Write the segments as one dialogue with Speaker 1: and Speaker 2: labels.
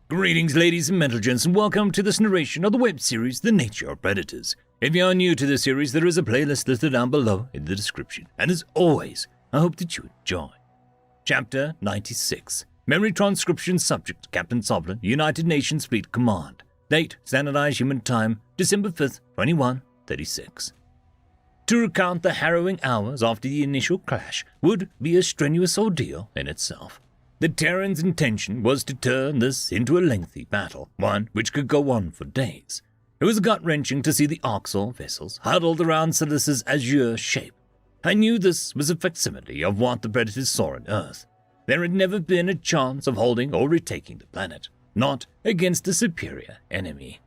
Speaker 1: Greetings, ladies and gentlemen, and welcome to this narration of the web series The Nature of Predators. If you are new to the series, there is a playlist listed down below in the description, and as always, I hope that you enjoy. Chapter 96. Memory Transcription Subject, Captain Soblin, United Nations Fleet Command. Date, Standardized Human Time, December 5th, 2136. To recount the harrowing hours after the initial clash would be a strenuous ordeal in itself. The Terran's intention was to turn this into a lengthy battle, one which could go on for days. It was gut-wrenching to see the Arxor vessels huddled around Silas's azure shape. I knew this was a facsimile of what the Predators saw on Earth. There had never been a chance of holding or retaking the planet, not against a superior enemy.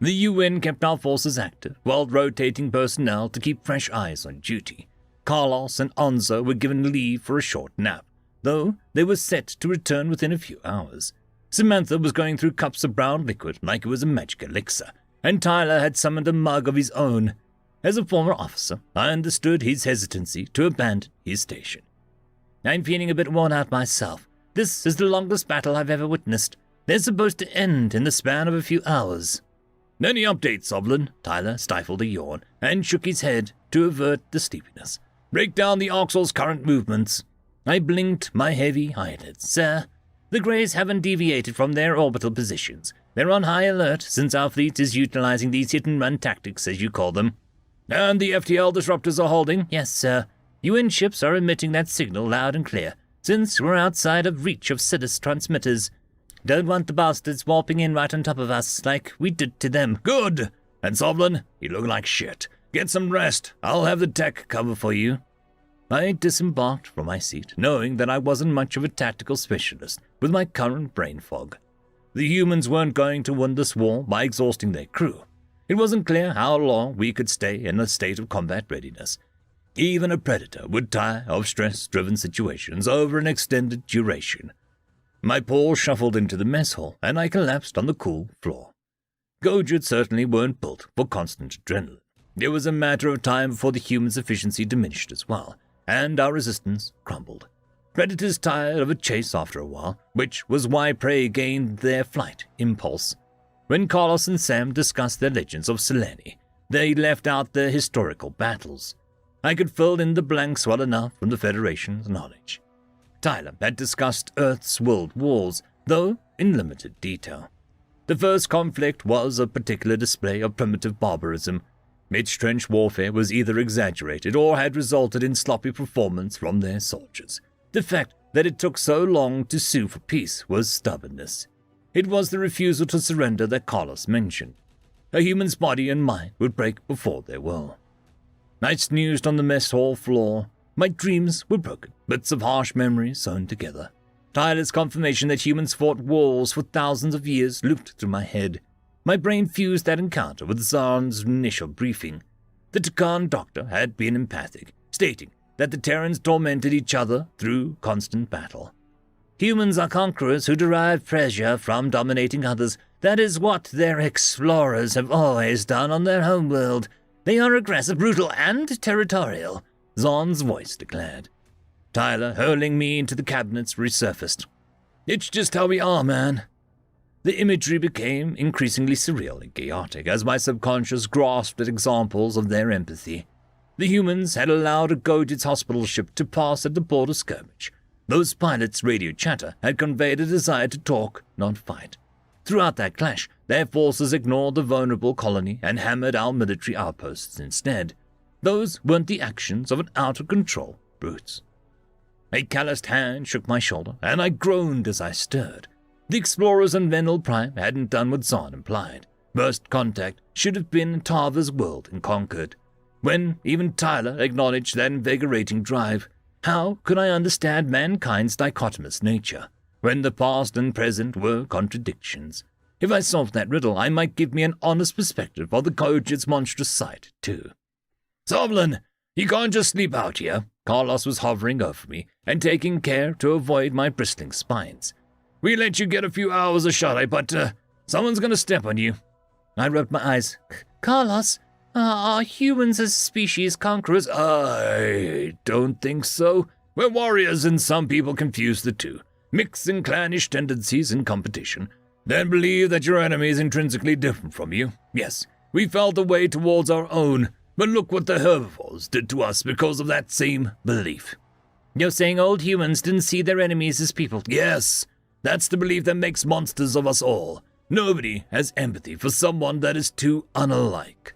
Speaker 1: The UN kept our forces active, while rotating personnel to keep fresh eyes on duty. Carlos and Onzo were given leave for a short nap, though they were set to return within a few hours. Samantha was going through cups of brown liquid like it was a magic elixir, and Tyler had summoned a mug of his own. As a former officer, I understood his hesitancy to abandon his station. I'm feeling a bit worn out myself. This is the longest battle I've ever witnessed. They're supposed to end in the span of a few hours. Any updates, Soblin? Tyler stifled a yawn and shook his head to avert the sleepiness. Break down the Arxor's current movements. I blinked my heavy eyelids. Sir, the Greys haven't deviated from their orbital positions. They're on high alert since our fleet is utilizing these hit-and-run tactics, as you call them. And the FTL disruptors are holding? Yes, sir. UN ships are emitting that signal loud and clear, since we're outside of reach of Silas transmitters. Don't want the bastards warping in right on top of us like we did to them. Good! And Soblin, you look like shit. Get some rest. I'll have the tech cover for you. I disembarked from my seat, knowing that I wasn't much of a tactical specialist with my current brain fog. The humans weren't going to win this war by exhausting their crew. It wasn't clear how long we could stay in a state of combat readiness. Even a predator would tire of stress-driven situations over an extended duration. My paw shuffled into the mess hall, and I collapsed on the cool floor. Gojits certainly weren't built for constant adrenaline. It was a matter of time before the humans' efficiency diminished as well, and our resistance crumbled. Predators tired of a chase after a while, which was why prey gained their flight impulse. When Carlos and Sam discussed their legends of Selene, they left out their historical battles. I could fill in the blanks well enough from the Federation's knowledge. Tyler had discussed Earth's world wars, though in limited detail. The first conflict was a particular display of primitive barbarism. Mid-trench warfare was either exaggerated or had resulted in sloppy performance from their soldiers. The fact that it took so long to sue for peace was stubbornness. It was the refusal to surrender that Carlos mentioned. A human's body and mind would break before their will. I snoozed on the mess hall floor. My dreams were broken, bits of harsh memories sewn together. Tyler's confirmation that humans fought wars for thousands of years looped through my head. My brain fused that encounter with Zarn's initial briefing. The Takan doctor had been empathic, stating that the Terrans tormented each other through constant battle. Humans are conquerors who derive pleasure from dominating others. That is what their explorers have always done on their homeworld. They are aggressive, brutal, and territorial, Zorn's voice declared. Tyler, hurling me into the cabinets, resurfaced. It's just how we are, man. The imagery became increasingly surreal and chaotic as my subconscious grasped at examples of their empathy. The humans had allowed a Gojit's hospital ship to pass at the border skirmish. Those pilots' radio chatter had conveyed a desire to talk, not fight. Throughout that clash, their forces ignored the vulnerable colony and hammered our military outposts instead. Those weren't the actions of an out-of-control brutes. A calloused hand shook my shoulder, and I groaned as I stirred. The explorers on Venel Prime hadn't done what Zahn implied. First contact should have been Tava's world and conquered. When even Tyler acknowledged that invigorating drive, how could I understand mankind's dichotomous nature, when the past and present were contradictions? If I solved that riddle, I might give me an honest perspective of the Gojit's monstrous sight, too. Soblin, you can't just sleep out here. Carlos was hovering over me and taking care to avoid my bristling spines. We let you get a few hours of shut-eye, but someone's going to step on you. I rubbed my eyes. Carlos, are humans as species conquerors? I don't think so. We're warriors and some people confuse the two, mixing clannish tendencies in competition. Then believe that your enemy is intrinsically different from you. Yes, we felt the way towards our own, but look what the herbivores did to us because of that same belief. You're saying old humans didn't see their enemies as people? Yes, that's the belief that makes monsters of us all. Nobody has empathy for someone that is too unalike.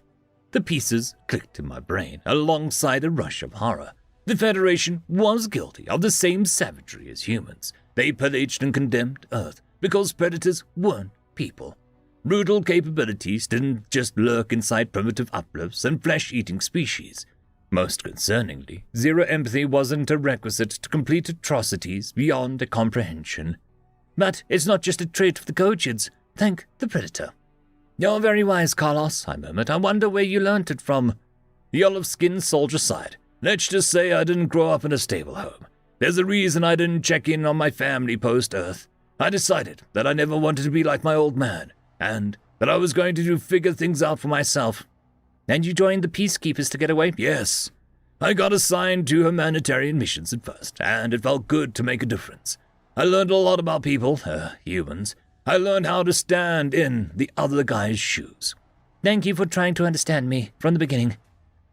Speaker 1: The pieces clicked in my brain alongside a rush of horror. The Federation was guilty of the same savagery as humans. They pillaged and condemned Earth because predators weren't people. Brutal capabilities didn't just lurk inside primitive uplifts and flesh-eating species. Most concerningly, zero empathy wasn't a requisite to complete atrocities beyond a comprehension. But it's not just a trait of the Gojids. Thank the Predator. You're very wise, Carlos, I murmured. I wonder where you learnt it from. The olive-skinned soldier sighed. Let's just say I didn't grow up in a stable home. There's a reason I didn't check in on my family post-Earth. I decided that I never wanted to be like my old man, and that I was going to figure things out for myself. And you joined the Peacekeepers to get away? Yes. I got assigned to humanitarian missions at first, and it felt good to make a difference. I learned a lot about people, humans. I learned how to stand in the other guy's shoes. Thank you for trying to understand me from the beginning.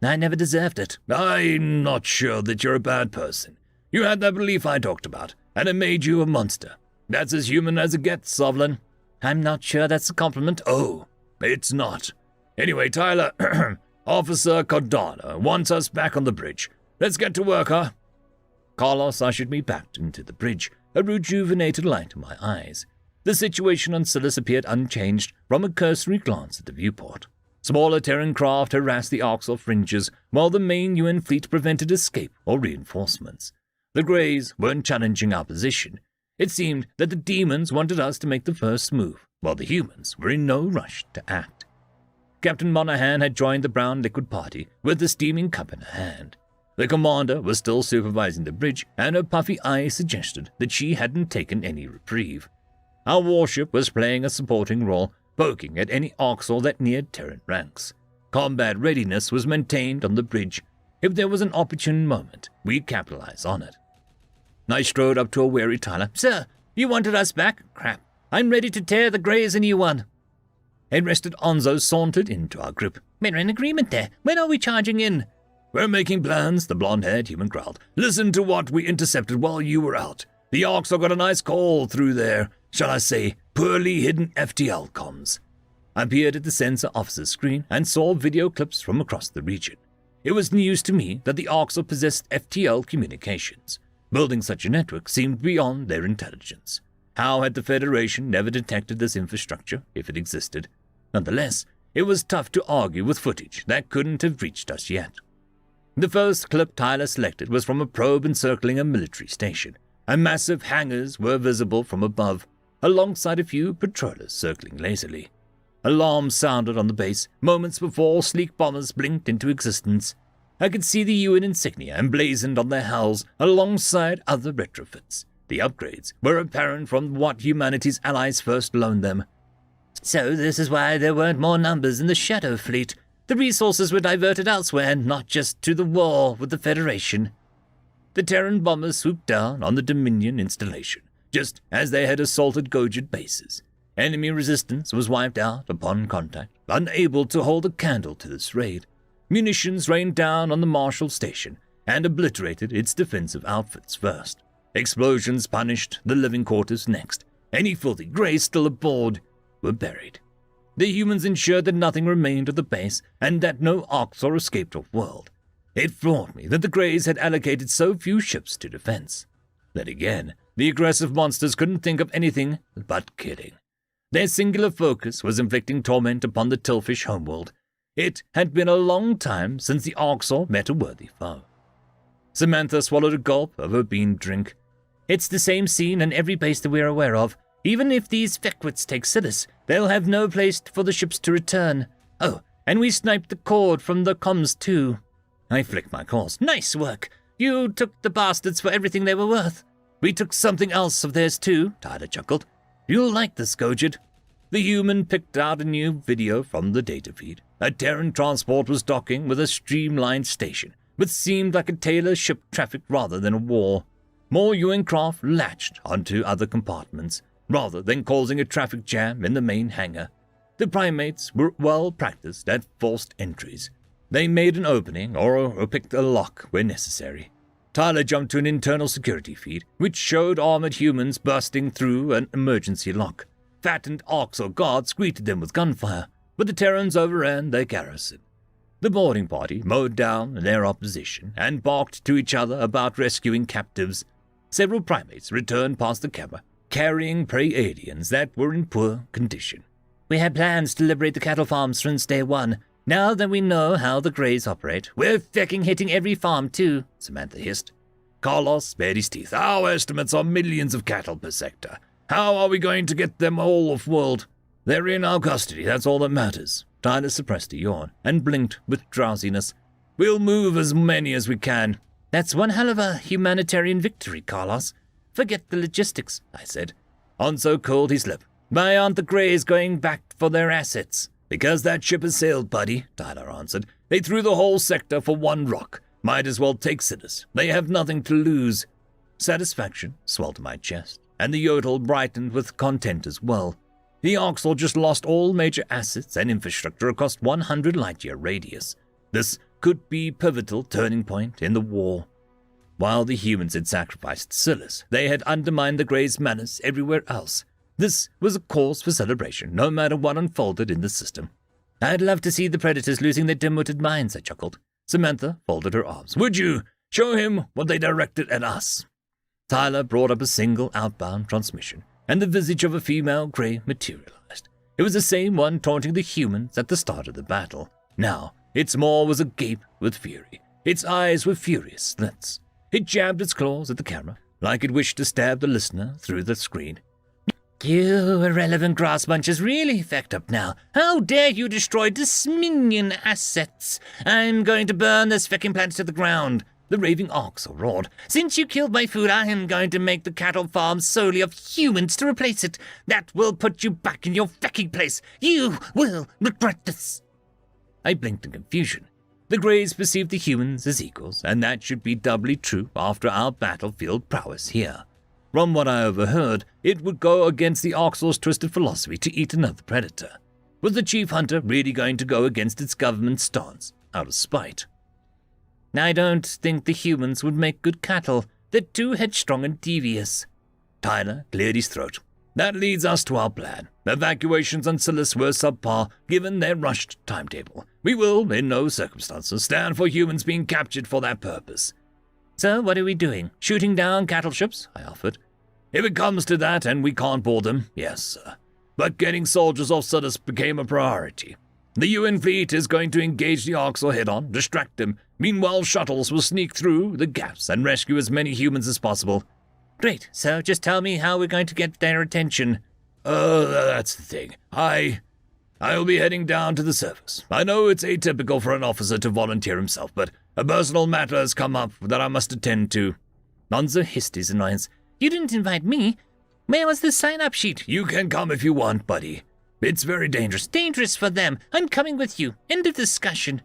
Speaker 1: I never deserved it. I'm not sure that you're a bad person. You had that belief I talked about, and it made you a monster. That's as human as it gets, Sovlin. I'm not sure that's a compliment. Oh, it's not. Anyway, Tyler, Officer Cardano wants us back on the bridge. Let's get to work, huh? Carlos ushered me back into the bridge, a rejuvenated light in my eyes. The situation on Silas appeared unchanged from a cursory glance at the viewport. Smaller Terran craft harassed the Arxel fringes, while the main UN fleet prevented escape or reinforcements. The Greys weren't challenging our position. It seemed that the demons wanted us to make the first move, while the humans were in no rush to act. Captain Monahan had joined the brown liquid party with the steaming cup in her hand. The commander was still supervising the bridge, and her puffy eyes suggested that she hadn't taken any reprieve. Our warship was playing a supporting role, poking at any Arxel that neared Terran ranks. Combat readiness was maintained on the bridge. If there was an opportune moment, we'd capitalize on it. I strode up to a wary Tyler. Sir, you wanted us back? Crap. I'm ready to tear the Greys a new one. A rested Onzo sauntered into our group. We're in agreement there. When are we charging in? We're making plans, the blonde-haired human growled. Listen to what we intercepted while you were out. The Arxel got a nice call through their, shall I say, poorly hidden FTL comms. I peered at the sensor officer's screen and saw video clips from across the region. It was news to me that the Arxel possessed FTL communications. Building such a network seemed beyond their intelligence. How had the Federation never detected this infrastructure, if it existed? Nonetheless, it was tough to argue with footage that couldn't have reached us yet. The first clip Tyler selected was from a probe encircling a military station, and massive hangars were visible from above, alongside a few patrollers circling lazily. Alarms sounded on the base moments before sleek bombers blinked into existence. I could see the UN insignia emblazoned on their hulls alongside other retrofits. The upgrades were apparent from what humanity's allies first loaned them. So this is why there weren't more numbers in the Shadow Fleet. The resources were diverted elsewhere, not just to the war with the Federation. The Terran bombers swooped down on the Dominion installation, just as they had assaulted Gojid bases. Enemy resistance was wiped out upon contact, unable to hold a candle to this raid. Munitions rained down on the Marshall Station and obliterated its defensive outfits first. Explosions punished the living quarters next. Any filthy Greys still aboard were buried. The humans ensured that nothing remained of the base and that no Arxel escaped off-world. It floored me that the Greys had allocated so few ships to defense. Then again, the aggressive monsters couldn't think of anything but killing. Their singular focus was inflicting torment upon the Tillfish homeworld. It had been a long time since the Arxel met a worthy foe. Samantha swallowed a gulp of her bean drink. It's the same scene in every base that we're aware of. Even if these Feckwits take Silas, they'll have no place for the ships to return. Oh, and we sniped the cord from the comms too. I flicked my claws. Nice work. You took the bastards for everything they were worth. We took something else of theirs too, Tyler chuckled. You'll like this, Gojid. The human picked out a new video from the data feed. A Terran transport was docking with a streamlined station, which seemed like a Taylor ship traffic rather than a war. More UN craft latched onto other compartments. rather than causing a traffic jam in the main hangar. The primates were well practiced at forced entries. They made an opening or picked a lock where necessary. Tyler jumped to an internal security feed, which showed armored humans bursting through an emergency lock. Fattened Orcs or guards greeted them with gunfire, but the Terrans overran their garrison. The boarding party mowed down their opposition and barked to each other about rescuing captives. Several primates returned past the camera, carrying prey aliens that were in poor condition. We had plans to liberate the cattle farms since day one. Now that we know how the Greys operate, we're fucking hitting every farm too, Samantha hissed. Carlos bared his teeth. Our estimates are millions of cattle per sector. How are we going to get them all off-world? They're in our custody, that's all that matters. Tyler suppressed a yawn and blinked with drowsiness. We'll move as many as we can. That's one hell of a humanitarian victory, Carlos. Forget the logistics, I said. Onso curled his lip. Why aren't the Greys going back for their assets? Because that ship has sailed, buddy, Tyler answered. They threw the whole sector for one rock. Might as well take sinners. They have nothing to lose. Satisfaction swelled my chest, and the yodel brightened with content as well. The Orcs just lost all major assets and infrastructure across 100 light-year radius. This could be a pivotal turning point in the war. While the humans had sacrificed Silas, they had undermined the Greys' manners everywhere else. This was a cause for celebration, no matter what unfolded in the system. I'd love to see the Predators losing their dim-witted minds, I chuckled. Samantha folded her arms. Would you? Show him what they directed at us. Tyler brought up a single outbound transmission, and the visage of a female Grey materialized. It was the same one taunting the humans at the start of the battle. Now, its maw was agape with fury. Its eyes were furious slits. It jabbed its claws at the camera, like it wished to stab the listener through the screen. You irrelevant grass bunches really fucked up now. How dare you destroy Dominion assets? I'm going to burn this fucking planet to the ground. The raving Orcs roared. Since you killed my food, I am going to make the cattle farm solely of humans to replace it. That will put you back in your fucking place. You will regret this. I blinked in confusion. The Greys perceived the humans as equals, and that should be doubly true after our battlefield prowess here. From what I overheard, it would go against the Orcs' twisted philosophy to eat another predator. Was the chief hunter really going to go against its government stance, out of spite? I don't think the humans would make good cattle. They're too headstrong and devious. Tyler cleared his throat. That leads us to our plan. Evacuations on Silas were subpar, given their rushed timetable. We will, in no circumstances, stand for humans being captured for that purpose. So what are we doing? Shooting down cattle ships? I offered. If it comes to that and we can't board them, yes, sir. But getting soldiers off Silas became a priority. The UN fleet is going to engage the Orcs head-on, distract them. Meanwhile, shuttles will sneak through the gaps and rescue as many humans as possible. Great, so just tell me how we're going to get their attention. That's the thing. I'll be heading down to the surface. I know it's atypical for an officer to volunteer himself, but a personal matter has come up that I must attend to. Nonzo hissed his annoyance. You didn't invite me. Where was the sign-up sheet? You can come if you want, buddy. It's very dangerous. Dangerous for them. I'm coming with you. End of discussion.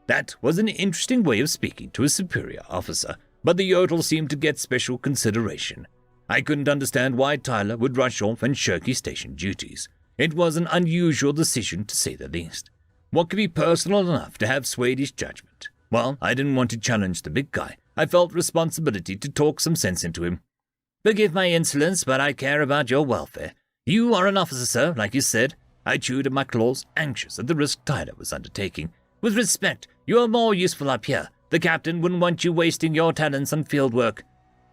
Speaker 1: That was an interesting way of speaking to a superior officer, but the yodel seemed to get special consideration. I couldn't understand why Tyler would rush off and shirk his station duties. It was an unusual decision, to say the least. What could be personal enough to have swayed his judgment? Well, I didn't want to challenge the big guy. I felt responsibility to talk some sense into him. Forgive my insolence, but I care about your welfare. You are an officer, sir, like you said. I chewed at my claws, anxious at the risk Tyler was undertaking. With respect, you are more useful up here. The captain wouldn't want you wasting your talents on field work.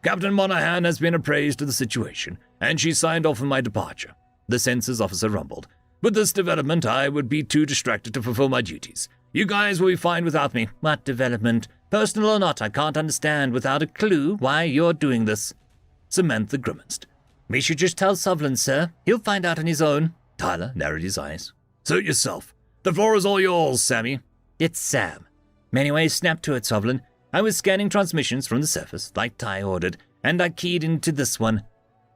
Speaker 1: Captain Monahan has been appraised of the situation, and she signed off on my departure. The census officer rumbled. With this development, I would be too distracted to fulfill my duties. You guys will be fine without me. What development? Personal or not, I can't understand without a clue why you're doing this. Samantha grimaced. We should just tell Sovlin, sir. He'll find out on his own. Tyler narrowed his eyes. Suit yourself. The floor is all yours, Sammy. It's Sam. Anyway, snap to it, Sovlin. I was scanning transmissions from the surface, like Ty ordered, and I keyed into this one.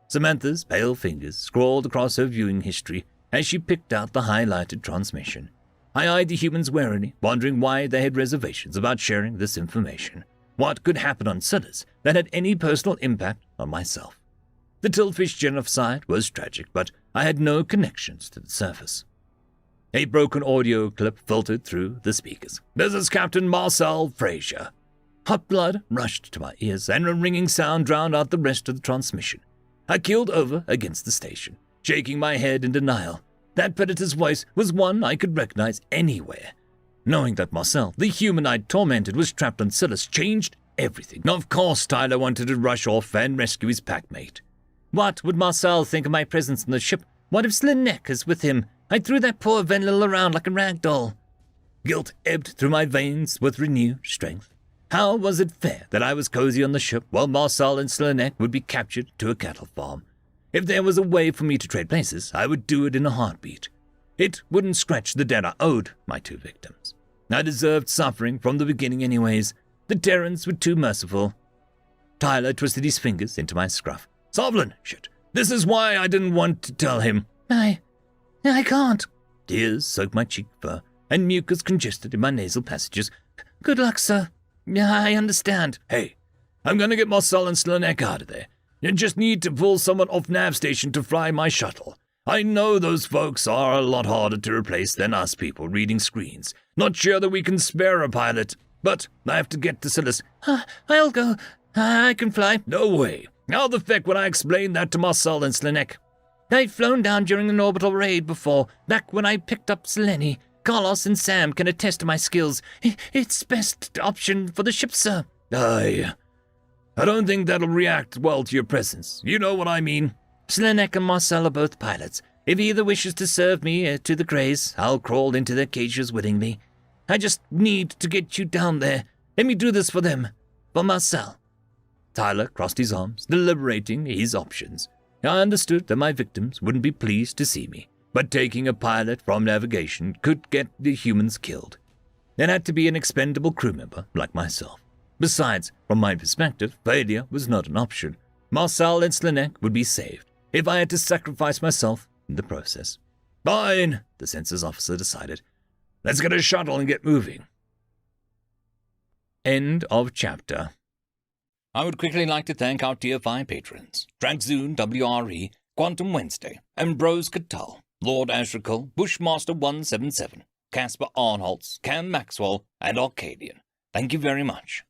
Speaker 1: Samantha's pale fingers scrawled across her viewing history as she picked out the highlighted transmission. I eyed the humans warily, wondering why they had reservations about sharing this information. What could happen on Silas that had any personal impact on myself? The Tillfish genocide was tragic, but I had no connections to the surface. A broken audio clip filtered through the speakers. "This is Captain Marcel Fraser." Hot blood rushed to my ears, and a ringing sound drowned out the rest of the transmission. I keeled over against the station, shaking my head in denial. That predator's voice was one I could recognize anywhere. Knowing that Marcel, the human I'd tormented, was trapped on Silas, changed everything. Of course Tyler wanted to rush off and rescue his packmate. What would Marcel think of my presence on the ship? What if Slinek is with him? I threw that poor Venlil around like a rag doll. Guilt ebbed through my veins with renewed strength. How was it fair that I was cozy on the ship while Marcel and Slinek would be captured to a cattle farm? If there was a way for me to trade places, I would do it in a heartbeat. It wouldn't scratch the debt I owed my two victims. I deserved suffering from the beginning anyways. The Terrans were too merciful. Tyler twisted his fingers into my scruff. "Sovlin, shit. This is why I didn't want to tell him." I can't." Tears soaked my cheek fur, and mucus congested in my nasal passages. "Good luck, sir. I understand." "Hey, I'm gonna get Marcel and Slinek out of there. You just need to pull someone off nav station to fly my shuttle. I know those folks are a lot harder to replace than us people reading screens. Not sure that we can spare a pilot, but I have to get to Silas." "I'll go. I can fly." "No way. How the feck would I explain that to Marcel and Slinek?" "I've flown down during an orbital raid before, back when I picked up Selene. Carlos and Sam can attest to my skills. It's best option for the ship, sir." I don't think that'll react well to your presence. You know what I mean." "Slinek and Marcel are both pilots. If either wishes to serve me to the Greys, I'll crawl into their cages willingly. I just need to get you down there. Let me do this for them. For Marcel." Tyler crossed his arms, deliberating his options. I understood that my victims wouldn't be pleased to see me, but taking a pilot from navigation could get the humans killed. It had to be an expendable crew member like myself. Besides, from my perspective, failure was not an option. Marcel and Slinek would be saved if I had to sacrifice myself in the process. "Fine," the census officer decided. "Let's get a shuttle and get moving." End of chapter. I would quickly like to thank our Tier 5 patrons, Dragzoon W.R.E, Quantum Wednesday, Ambrose Cattell, Lord Ashrakal, Bushmaster 177, Casper Arnholtz, Cam Maxwell, and Arcadian. Thank you very much.